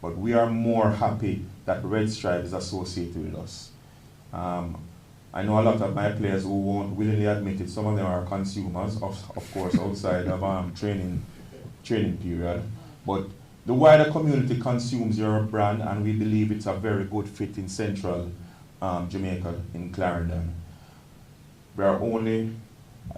but we are more happy that Red Stripe is associated with us. I know a lot of my players who won't willingly admit it. Some of them are consumers, of course, outside of training period. But the wider community consumes your brand, and we believe it's a very good fit in central Jamaica, in Clarendon. We are only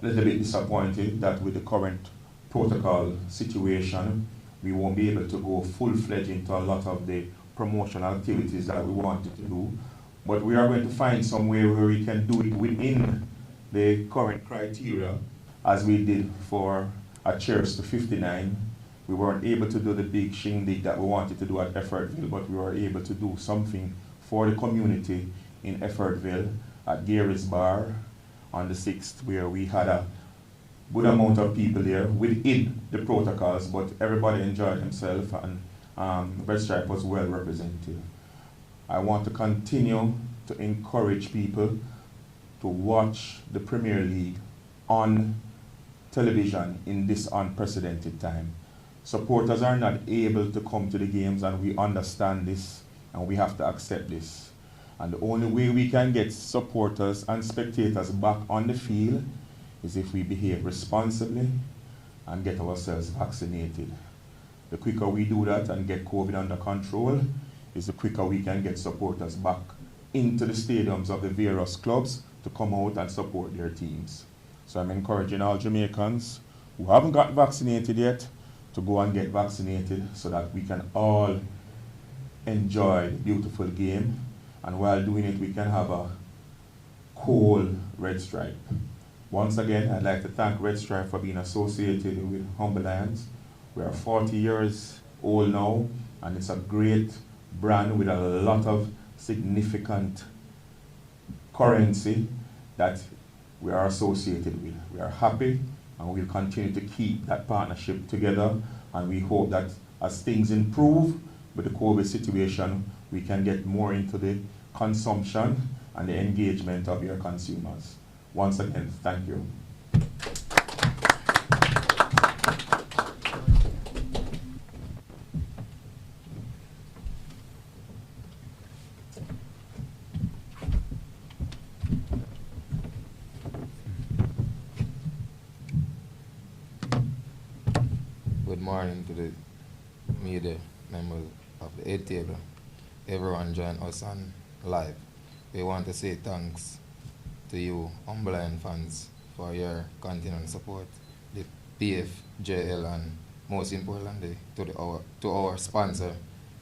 a little bit disappointed that with the current protocol situation, we won't be able to go full-fledged into a lot of the promotional activities that we wanted to do. But we are going to find some way where we can do it within the current criteria, as we did for a Cheers to 59. We weren't able to do the big shindig that we wanted to do at Effortville, but we were able to do something for the community in Effortville at Gary's Bar on the 6th, where we had a good amount of people there within the protocols, but everybody enjoyed themselves, and Red Stripe was well represented. I want to continue to encourage people to watch the Premier League on television in this unprecedented time. Supporters are not able to come to the games, and we understand this, and we have to accept this. And the only way we can get supporters and spectators back on the field is if we behave responsibly and get ourselves vaccinated. The quicker we do that and get COVID under control, is the quicker we can get supporters back into the stadiums of the various clubs to come out and support their teams. So I'm encouraging all Jamaicans who haven't got vaccinated yet to go and get vaccinated, so that we can all enjoy the beautiful game, and while doing it we can have a cool Red Stripe. Once again, I'd like to thank Red Stripe for being associated with Humble Lions. We are 40 years old now, and it's a great brand with a lot of significant currency that we are associated with. We are happy, and we'll continue to keep that partnership together, and we hope that as things improve with the COVID situation, we can get more into the consumption and the engagement of your consumers. Once again, thank you. Good morning to the media members of the head table. Everyone join us on live. We want to say thanks to you, Humble Lion fans, for your continued support, the PFJL, and most importantly, to our sponsor.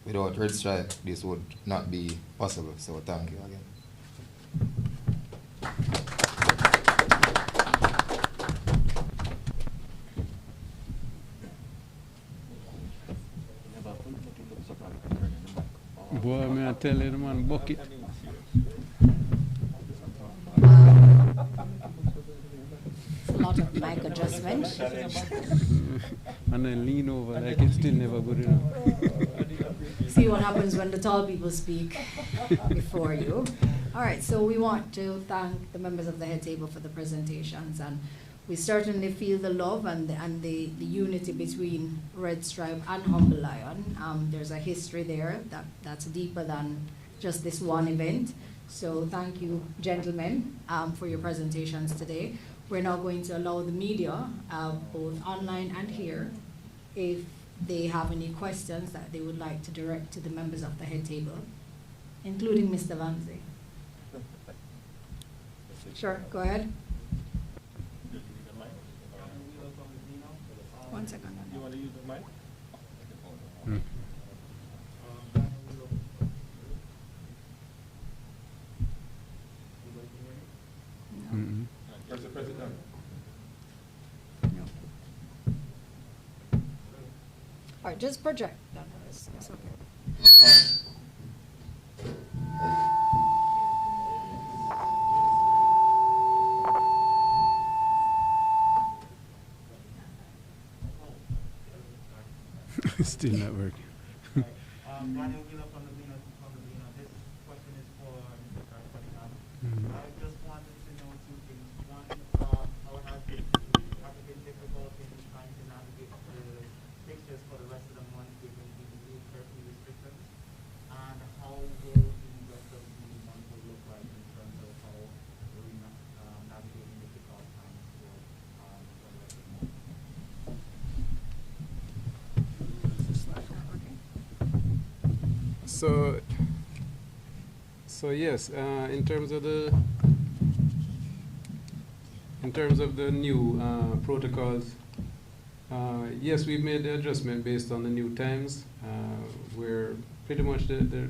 Without Red Stripe, this would not be possible. So thank you again. Boy, may I tell you, man, bucket. It's a lot of mic adjustment. And then lean over like it's still never good enough. See what happens when the tall people speak before you. All right, so we want to thank the members of the head table for the presentations, and we certainly feel the love and the unity between Red Stripe and Humble Lion. There's a history there that's deeper than just this one event. So thank you, gentlemen, for your presentations today. We're now going to allow the media, both online and here, if they have any questions that they would like to direct to the members of the head table, including Mr. Vanzi. Sure, go ahead. 1 second. You want to use the mic? Mr. President. No. All right, just project. No, it's okay. Still not working. Daniel Wheeler from the Lena. This question is for Mr. Cunningham. I just wanted to know two things. One, how has it been difficult in trying to navigate the fixtures for the rest of the month given the curfew restrictions? So yes, in terms of the new protocols, yes, we've made the adjustment based on the new times. Where pretty much the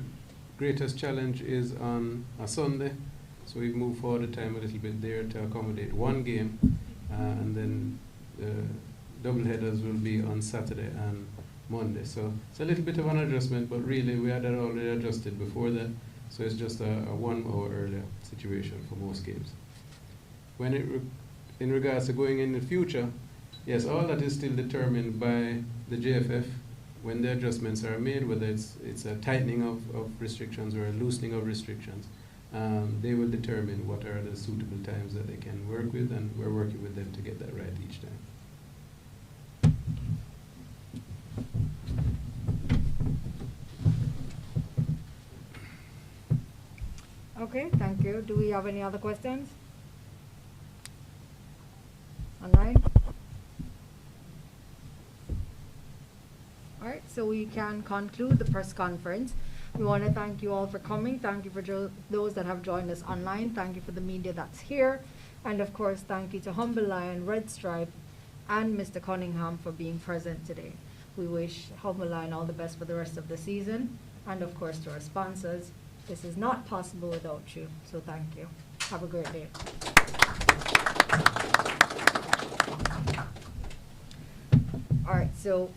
greatest challenge is on a Sunday, so we've moved forward the time a little bit there to accommodate one game, and then double headers will be on Saturday and Monday. So it's a little bit of an adjustment, but really we had already adjusted before that, so it's just a 1 hour earlier situation for most games. When in regards to going in the future, yes, all that is still determined by the JFF when the adjustments are made, whether it's a tightening of restrictions or a loosening of restrictions. They will determine what are the suitable times that they can work with, and we're working with them to get that right each time. Okay, thank you. Do we have any other questions? Online? All right, so we can conclude the press conference. We want to thank you all for coming. Thank you for those that have joined us online. Thank you for the media that's here. And of course, thank you to Humble Lion, Red Stripe, and Mr. Cunningham for being present today. We wish Humble Lion all the best for the rest of the season. And of course, to our sponsors. This is not possible without you, so thank you. Have a great day. All right, so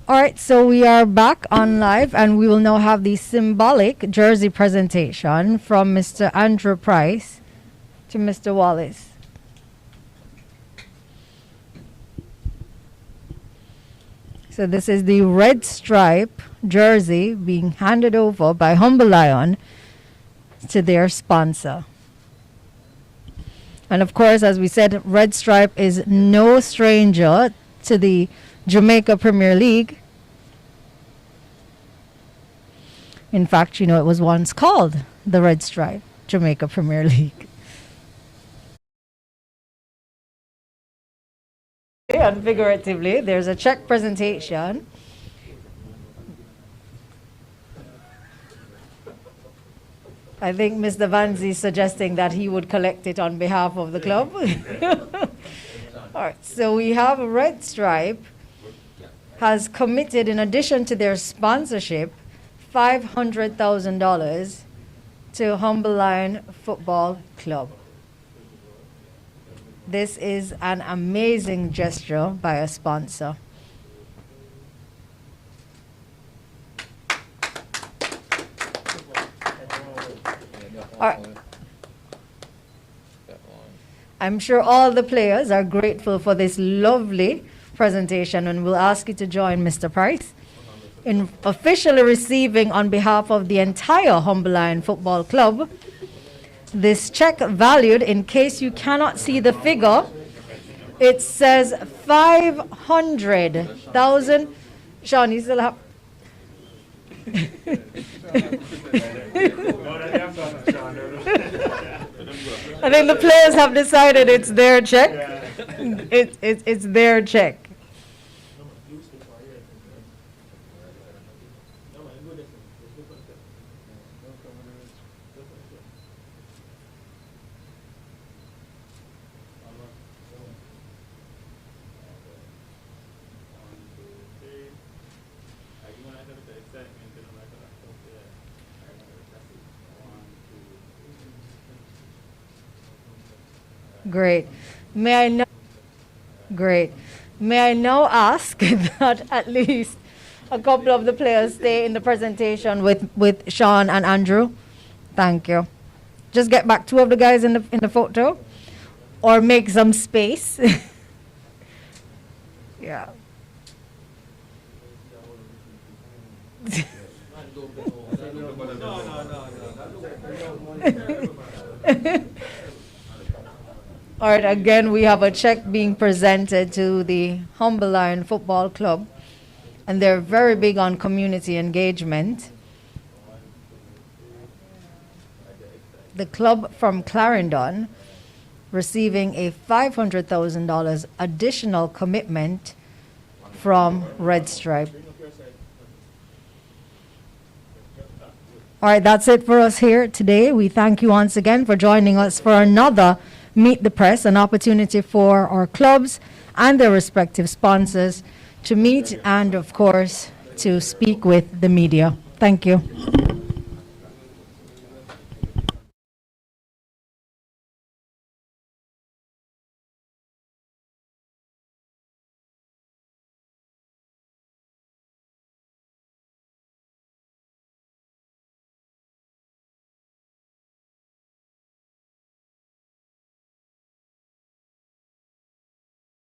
All right, so we are back on live, and we will now have the symbolic jersey presentation from Mr. Andrew Price to Mr. Wallace. So this is the red stripe jersey being handed over by Humble Lion to their sponsor. And of course, as we said, Red Stripe is no stranger to the Jamaica Premier League. In fact, you know, it was once called the Red Stripe Jamaica Premier League. And figuratively, there's a check presentation. I think Mr. Vanzi is suggesting that he would collect it on behalf of the club. All right, so we have Red Stripe has committed, in addition to their sponsorship, $500,000 to Humble Lion Football Club. This is an amazing gesture by a sponsor. All right. I'm sure all the players are grateful for this lovely presentation, and we'll ask you to join Mr. Price in officially receiving, on behalf of the entire Humble Lion Football Club, this check valued, in case you cannot see the figure, it says 500,000. Sean, you still have. I think the players have decided it's their check. It's their check. Great. May I now ask that at least a couple of the players stay in the presentation with Sean and Andrew? Thank you. Just get back two of the guys in the photo, or make some space. Yeah. All right, again, we have a check being presented to the Humble Lion Football Club, and they're very big on community engagement. The club from Clarendon receiving a $500,000 additional commitment from Red Stripe. All right, that's it for us here today. We thank you once again for joining us for another Meet the Press, an opportunity for our clubs and their respective sponsors to meet and, of course, to speak with the media. Thank you.